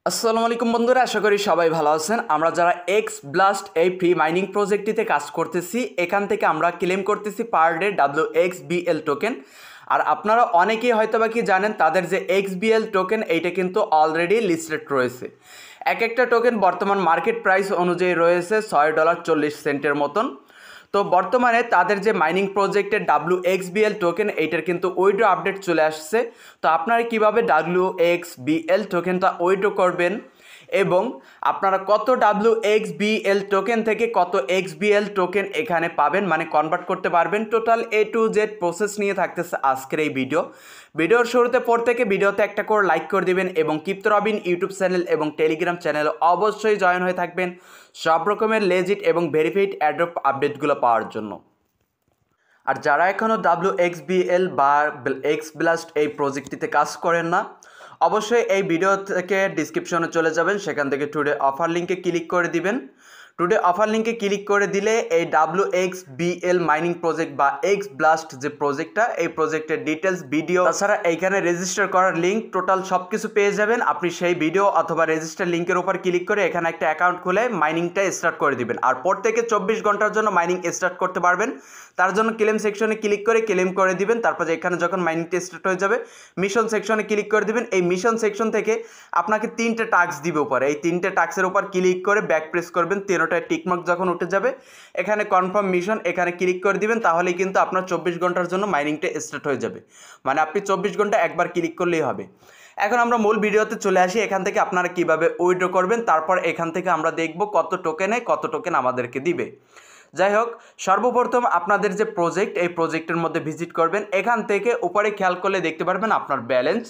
আসসালামু আলাইকুম বন্ধুরা, আশা করি সবাই ভালো আছেন। আমরা যারা এক্স ব্লাস্ট এই ফ্রি মাইনিং প্রজেক্টটিতে কাজ করতেছি, এখান থেকে আমরা ক্লেম করতেছি পার ডে WXBL টোকেন। আর আপনারা অনেকেই হয়তো বা কি জানেন, তাদের যে XBL টোকেন এইটা কিন্তু অলরেডি লিস্টেড রয়েছে। এক একটা টোকেন বর্তমান মার্কেট প্রাইস অনুযায়ী রয়েছে $6.40 মতন। তো বর্তমানে তাদের যে মাইনিং প্রজেক্টের WXBL টোকেন এইটার কিন্তু উইড্রো আপডেট চলে আসছে। তো আপনারা কীভাবে WXBL টোকেনটা উইড্রো করবেন এবং আপনারা কত WXBL টোকেন থেকে কত XBL টোকেন এখানে পাবেন, মানে কনভার্ট করতে পারবেন, total A to Z process নিয়ে থাকতেছে আজকের এই ভিডিওর শুরুতে প্রত্যেকে ভিডিওতে একটা করে লাইক করে দিবেন এবং ক্রিপ্টো রবিন ইউটিউব চ্যানেল এবং টেলিগ্রাম চ্যানেলে অবশ্যই জয়েন হয়ে থাকবেন সব রকমের লেজিট এবং ভেরিফাইড অ্যাড্রপ আপডেটগুলো পাওয়ার জন্য। আর যারা এখনও WXBL বা এক্স ব্লাস্ট এই প্রজেক্টটিতে কাজ করেন না, অবশ্যই এই ভিডিও থেকে ডিসক্রিপশনে চলে যাবেন, সেখান থেকে টুডে অফার লিঙ্কে ক্লিক করে দিবেন। টুডে অফার লিঙ্কে ক্লিক করে দিলে এই WXBL মাইনিং প্রজেক্ট বা এক্স ব্লাস্ট যে প্রজেক্টটা, এই প্রজেক্টের ডিটেলস ভিডিও, তাছাড়া এইখানে রেজিস্টার করার লিঙ্ক, টোটাল সব কিছু পেয়ে যাবেন। আপনি সেই ভিডিও অথবা রেজিস্টার লিঙ্কের উপর ক্লিক করে এখানে একটা অ্যাকাউন্ট খুলে মাইনিংটা স্টার্ট করে দিবেন। আর প্রত্যেকে 24 ঘন্টার জন্য মাইনিং স্টার্ট করতে পারবেন। তার জন্য ক্লেম সেকশনে ক্লিক করে ক্লেম করে দিবেন। তারপর এখানে যখন মাইনিংটা স্টার্ট হয়ে যাবে, মিশন সেকশনে ক্লিক করে দিবেন। এই মিশন সেকশন থেকে আপনাকে 3টে টাস্ক দিবে উপরে, এই 3টে টাস্কের উপর ক্লিক করে ব্যাক প্রেস করবেন। 3টায় টিকমার্ক যখন উঠে যাবে, এখানে কনফার্ম মিশন এখানে ক্লিক করে দিবেন। তাহলেই কিন্তু আপনার 24 ঘন্টার জন্য মাইনিংটা স্টার্ট হয়ে যাবে। মানে আপনি 24 ঘন্টা একবার ক্লিক করলেই হবে। এখন আমরা মূল ভিডিওতে চলে আসি, এখান থেকে আপনারা কিভাবে উইথড্র করবেন, তারপর এখান থেকে আমরা দেখব কত টোকেন আমাদেরকে দিবে। যাই হোক, সর্বপ্রথম আপনাদের যে প্রজেক্ট, এই প্রজেক্টের মধ্যে ভিজিট করবেন। এখান থেকে উপরে খেয়াল করলে দেখতে পারবেন আপনার ব্যালেন্স।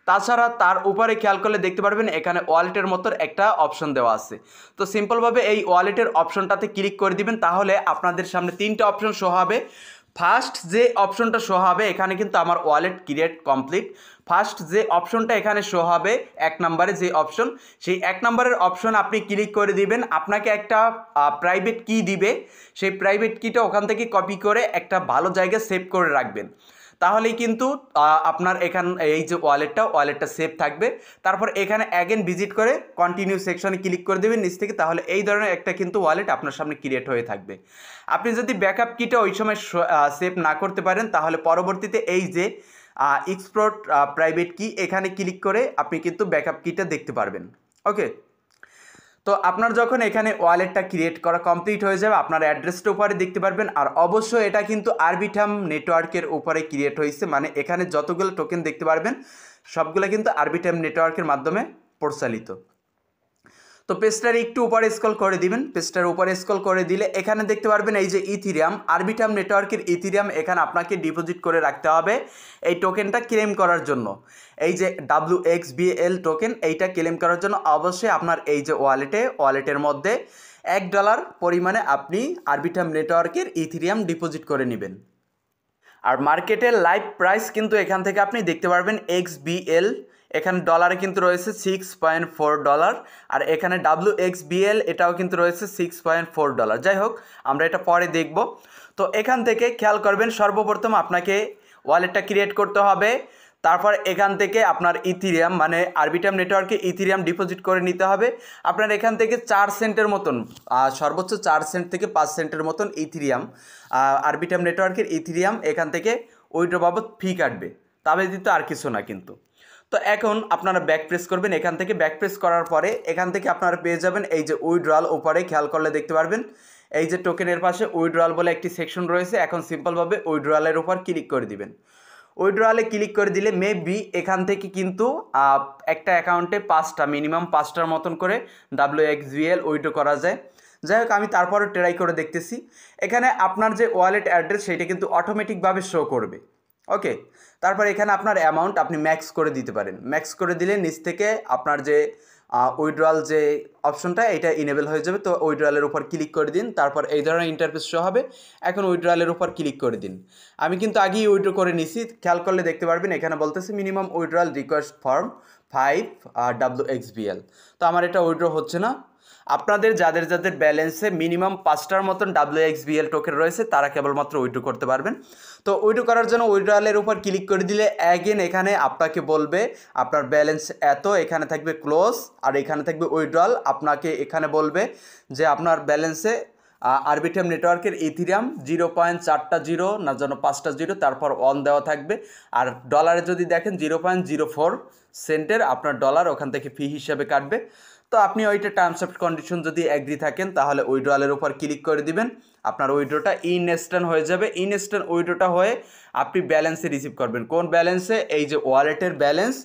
তাছাড়া তার উপরে খেয়াল করলে দেখতে পারবেন এখানে ওয়ালেটের মতো একটা অপশন দেওয়া আছে। তো সিম্পলভাবে এই ওয়ালেটের অপশনটাতে ক্লিক করে দিবেন। তাহলে আপনাদের সামনে 3টে অপশন শো হবে। ফার্স্ট যে অপশনটা শো হবে, এখানে কিন্তু আমার ওয়ালেট ক্রিয়েট কমপ্লিট। ফার্স্ট যে অপশনটা এখানে শো হবে, 1 নম্বরে যে অপশন, সেই 1 নম্বরের অপশন আপনি ক্লিক করে দিবেন। আপনাকে একটা প্রাইভেট কি দিবে, সেই প্রাইভেট কিটা ওখান থেকে কপি করে একটা ভালো জায়গায় সেভ করে রাখবেন। তাহলেই কিন্তু আপনার এখান এই যে ওয়ালেটটা সেভ থাকবে। তারপর এখানে অ্যাগেন ভিজিট করে কন্টিনিউ সেকশনে ক্লিক করে দেবেন নিচ থেকে। তাহলে এই ধরনের একটা কিন্তু ওয়ালেট আপনার সামনে ক্রিয়েট হয়ে থাকবে। আপনি যদি ব্যাকআপ কিটা ওই সময় সেভ না করতে পারেন, তাহলে পরবর্তীতে এই যে এক্সপোর্ট প্রাইভেট কি, এখানে ক্লিক করে আপনি কিন্তু ব্যাকআপ কিটা দেখতে পারবেন। ওকে, তো আপনার যখন এখানে ওয়ালেটটা ক্রিয়েট করা কমপ্লিট হয়ে যাবে, আপনার অ্যাড্রেসটা উপরে দেখতে পারবেন। আর অবশ্যই এটা কিন্তু আরবিটাম নেটওয়ার্কের উপরে ক্রিয়েট হয়েছে, মানে এখানে যতগুলো টোকেন দেখতে পারবেন সবগুলো কিন্তু আরবিটাম নেটওয়ার্কের মাধ্যমে পরিচালিত। তো পেজটার একটু উপরে স্ক্রল করে দিবেন। পেজটার উপরে স্ক্রল করে দিলে এখানে দেখতে পারবেন এই যে ইথিরিয়াম, আরবিটাম নেটওয়ার্কের ইথিরিয়াম, এখানে আপনাকে ডিপোজিট করে রাখতে হবে এই টোকেনটা ক্লেম করার জন্য। এই যে WXBL টোকেন, এইটা ক্লেম করার জন্য অবশ্যই আপনার এই যে ওয়ালেটের মধ্যে $1 পরিমাণে আপনি আরবিটাম নেটওয়ার্কের ইথিরিয়াম ডিপোজিট করে নেবেন। আর মার্কেটের লাইভ প্রাইস কিন্তু এখান থেকে আপনি দেখতে পারবেন XBL, এখানে ডলারে কিন্তু রয়েছে $6.4। আর এখানে WXBL এটাও কিন্তু রয়েছে $6.4। যাই হোক, আমরা এটা পরে দেখব। তো এখান থেকে খেয়াল করবেন, সর্বপ্রথম আপনাকে ওয়ালেটটা ক্রিয়েট করতে হবে। তারপর এখান থেকে আপনার ইথিরিয়াম, মানে আরবিটাম নেটওয়ার্কে ইথিরিয়াম ডিপোজিট করে নিতে হবে। আপনার এখান থেকে 4 সেন্টের মতন, সর্বোচ্চ 4 সেন্ট থেকে 5 সেন্টের মতন ইথিরিয়াম, আরবিটাম নেটওয়ার্কের ইথিরিয়াম এখান থেকে উইথড্র বাবদ ফি কাটবে, তবে দিতে আর কিছু না কিন্তু। তো এখন আপনারা ব্যাক প্রেস করবেন। এখান থেকে ব্যাক প্রেস করার পরে এখান থেকে আপনারা পেয়ে যাবেন এই যে উইথড্রয়াল, উপরে খেয়াল করলে দেখতে পারবেন এই যে টোকেনের পাশে উইথড্রয়াল বলে একটি সেকশন রয়েছে। এখন সিম্পলভাবে উইথড্রয়ালের উপর ক্লিক করে দিবেন। উইথড্রয়ালে ক্লিক করে দিলে মেবি এখান থেকে কিন্তু একটা অ্যাকাউন্টে মিনিমাম 5টার মতন করে WXBL উইথড্র করা যায়। যাই হোক, আমি তারপরে ট্রাই করে দেখতেছি। এখানে আপনার যে ওয়ালেট অ্যাড্রেস সেইটা কিন্তু অটোমেটিকভাবে শো করবে। ওকে, তারপর এখানে আপনার অ্যামাউন্ট আপনি ম্যাক্স করে দিতে পারেন। ম্যাক্স করে দিলে নিচ থেকে আপনার যে উইথড্রয়াল যে অপশনটা, এটা ইনেবল হয়ে যাবে। তো উইথড্রয়ালের উপর ক্লিক করে দিন। তারপর এই ধরনের ইন্টারফেস শো হবে। এখন উইথড্রয়ালের উপর ক্লিক করে দিন। আমি কিন্তু আগেই উইথড্র করে নিছি, খেয়াল করলে দেখতে পারবেন এখানে বলতেছে minimum withdrawal request form 5 WXBL। তো আমার এটা উইথড্র হচ্ছে না। আপনাদের যাদের যাদের ব্যালেন্সে মিনিমাম 5টার মতন WXBL টোকেন রয়েছে তারা কেবলমাত্র উইথড্র করতে পারবেন। তো উইথড্র করার জন্য উইথড্রয়ালের উপর ক্লিক করে দিলে অ্যাগেন এখানে আপনাকে বলবে আপনার ব্যালেন্স এত, এখানে থাকবে ক্লোজ আর এখানে থাকবে উইথড্রয়াল। আপনাকে এখানে বলবে যে আপনার ব্যালেন্সে আরবিটিএম নেটওয়ার্কের ইথিরিয়াম 0.4 না যেন 5টা জিরো তারপর 1 দেওয়া থাকবে। আর ডলারে যদি দেখেন 0.04 সেন্টের আপনার ডলার ওখান থেকে ফি হিসাবে কাটবে। তো আপনি ওইটা টার্মস অফ কন্ডিশন যদি অ্যাগ্রি থাকেন তাহলে উইথড্রয়ালের উপর ক্লিক করে দিবেন। আপনার উইথড্রটা ইনস্ট্যান্ট হয়ে যাবে। ইনস্ট্যান্ট উইথড্রটা হয়ে আপনি ব্যালেন্সে রিসিভ করবেন। কোন ব্যালেন্সে? এই যে ওয়ালেটের ব্যালেন্স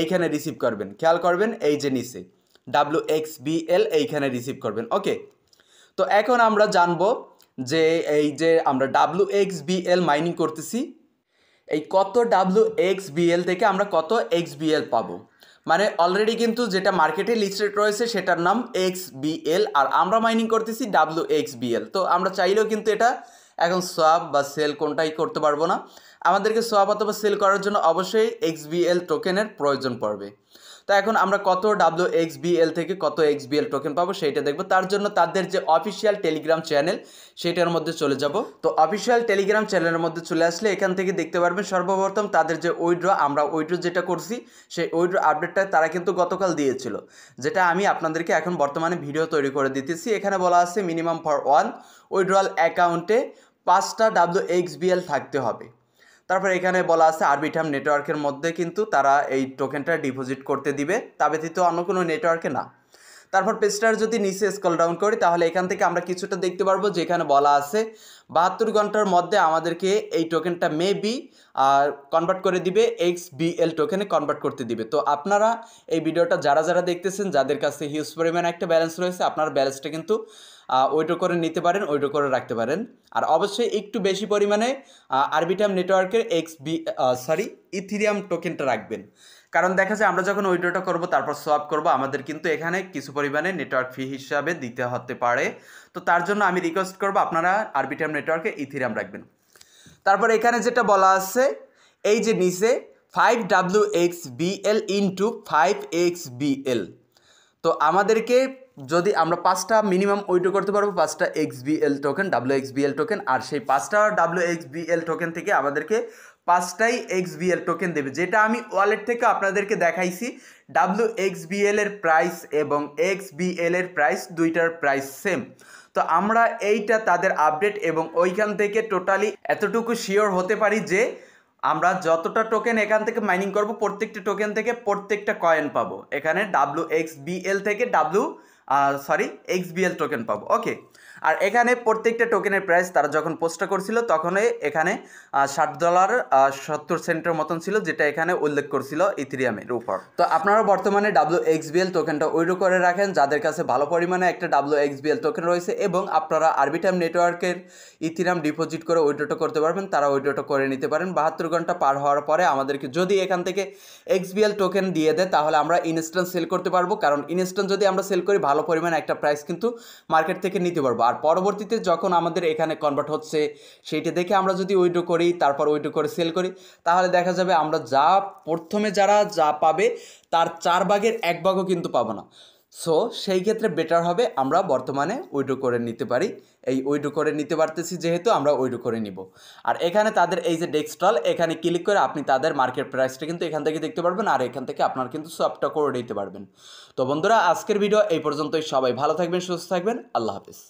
এইখানে রিসিভ করবেন। খেয়াল করবেন এই যে নিচে WXBL এইখানে রিসিভ করবেন। ওকে, তো এখন আমরা জানবো যে এই যে আমরা WXBL মাইনিং করতেছি, এই কত WXBL থেকে আমরা কত XBL পাবো। মানে অলরেডি কিন্তু যেটা মার্কেটে লিস্টেড রয়েছে সেটার নাম XBL আর আমরা মাইনিং করতেছি WXBL। তো আমরা চাইলেও কিন্তু এটা এখন সোয়াপ বা সেল কোনটাই করতে পারবো না। আমাদেরকে সোয়াপ অথবা সেল করার জন্য অবশ্যই XBL টোকেনের প্রয়োজন পড়বে। তো এখন আমরা কত WXBL থেকে কত XBL টোকেন পাবো সেইটা দেখবো। তার জন্য তাদের যে অফিসিয়াল টেলিগ্রাম চ্যানেল সেটার মধ্যে চলে যাব। তো অফিসিয়াল টেলিগ্রাম চ্যানেলের মধ্যে চলে আসলে এখান থেকে দেখতে পারবেন সর্বপ্রথম তাদের যে উইথড্র, আমরা উইথড্র যেটা করছি সেই উইথড্র আপডেটটা তারা কিন্তু গতকাল দিয়েছিল, যেটা আমি আপনাদেরকে এখন বর্তমানে ভিডিও তৈরি করে দিতেছি। এখানে বলা আছে মিনিমাম ফর ওয়ান উইথড্রয়াল অ্যাকাউন্টে 5টা WXBL থাকতে হবে। তারপর এখানে বলা আছে আরবিটাম নেটওয়ার্কের মধ্যে কিন্তু তারা এই টোকেনটা ডিপোজিট করতে দিবে, তা ব্যতীত অন্য কোনো নেটওয়ার্কে না। তারপর পেজটার যদি নিচে স্ক্রল ডাউন করি তাহলে এখান থেকে আমরা কিছুটা দেখতে পারবো যেখানে বলা আছে 72 ঘন্টার মধ্যে আমাদেরকে এই টোকেনটা মেবি কনভার্ট করে দিবে, XBL টোকেনে কনভার্ট করতে দিবে। তো আপনারা এই ভিডিওটা যারা যারা দেখতেছেন যাদের কাছে হিউজ পরিমাণে একটা ব্যালেন্স রয়েছে আপনার ব্যালেন্সটা কিন্তু উইথড্র করে নিতে পারেন, উইথড্র করে রাখতে পারেন। আর অবশ্যই একটু বেশি পরিমাণে আরবিটাম নেটওয়ার্কের ইথিরিয়াম টোকেনটা রাখবেন। কারণ দেখা যায় আমরা যখন উইথড্রটা করব তারপর সোয়াপ করব আমাদের কিন্তু এখানে কিছু পরিমাণে নেটওয়ার্ক ফি হিসাবে দিতে হতে পারে। তো তার জন্য আমি রিকোয়েস্ট করব আপনারা আরবিটাম নেটওয়ার্কে ইথিরিয়াম রাখবেন। তারপর এখানে যেটা বলা আছে এই যে নিচে 5WXBL ইন্টু 5XBL। তো আমাদেরকে যদি আমরা 5টা মিনিমাম উইথড্র করতে পারবো 5টা XBL টোকেন WXBL টোকেন, আর সেই 5টা WXBL টোকেন থেকে আমাদেরকে 5টাই XBL টোকেন দেবে, যেটা আমি ওয়ালেট থেকে আপনাদেরকে দেখাইছি। WXBL এর প্রাইস এবং XBL এর প্রাইস দুইটার প্রাইস সেম। তো আমরা এইটা তাদের আপডেট এবং ওইখান থেকে টোটালি এতটুকু শিওর হতে পারি যে আমরা যতটা টোকেন এখান থেকে মাইনিং করব প্রত্যেকটা টোকেন থেকে প্রত্যেকটা কয়েন পাবো। এখানে WXBL থেকে XBL টোকেন পাবো। ওকে, আর এখানে প্রত্যেকটা টোকেনের প্রাইস তারা যখন পোস্টটা করছিল তখন এখানে $60.70 মতন ছিল, যেটা এখানে উল্লেখ করছিল ইথিরিয়ামের উপর। তো আপনারা বর্তমানে WXBL টোকেনটা উইথড্র করে রাখেন যাদের কাছে ভালো পরিমাণে একটা WXBL টোকেন রয়েছে এবং আপনারা আরবিটাম নেটওয়ার্কের ইথিরিয়াম ডিপোজিট করে উইথড্রটা করতে পারবেন, তারা উইথড্রটা করে নিতে পারেন। 72 ঘন্টা পার হওয়ার পরে আমাদেরকে যদি এখান থেকে XBL টোকেন দিয়ে দেয় তাহলে আমরা ইনস্ট্যান্ট সেল করতে পারবো। কারণ ইনস্ট্যান্ট যদি আমরা সেল করি ভালো পরিমাণে একটা প্রাইস কিন্তু মার্কেট থেকে নিতে পারবো। আর পরবর্তীতে যখন আমাদের এখানে কনভার্ট হচ্ছে সেইটা দেখে আমরা যদি উইথড্র করি তারপর উইথড্র করে সেল করি তাহলে দেখা যাবে আমরা যা প্রথমে যারা যা পাবে তার 4 ভাগের 1 ভাগও কিন্তু পাবো না। সো সেই ক্ষেত্রে বেটার হবে আমরা বর্তমানে উইথড্র করে নিতে পারি। এই উইথড্র করে নিতে পারতেছি যেহেতু আমরা উইথড্র করে নিব। আর এখানে তাদের এই যে ডেস্কটল এখানে ক্লিক করে আপনি তাদের মার্কেট প্রাইসটা কিন্তু এখান থেকে দেখতে পারবেন আর এখান থেকে আপনার কিন্তু সবটা করে নিতে পারবেন। তো বন্ধুরা আজকের ভিডিও এই পর্যন্তই। সবাই ভালো থাকবেন, সুস্থ থাকবেন, আল্লাহ হাফেজ।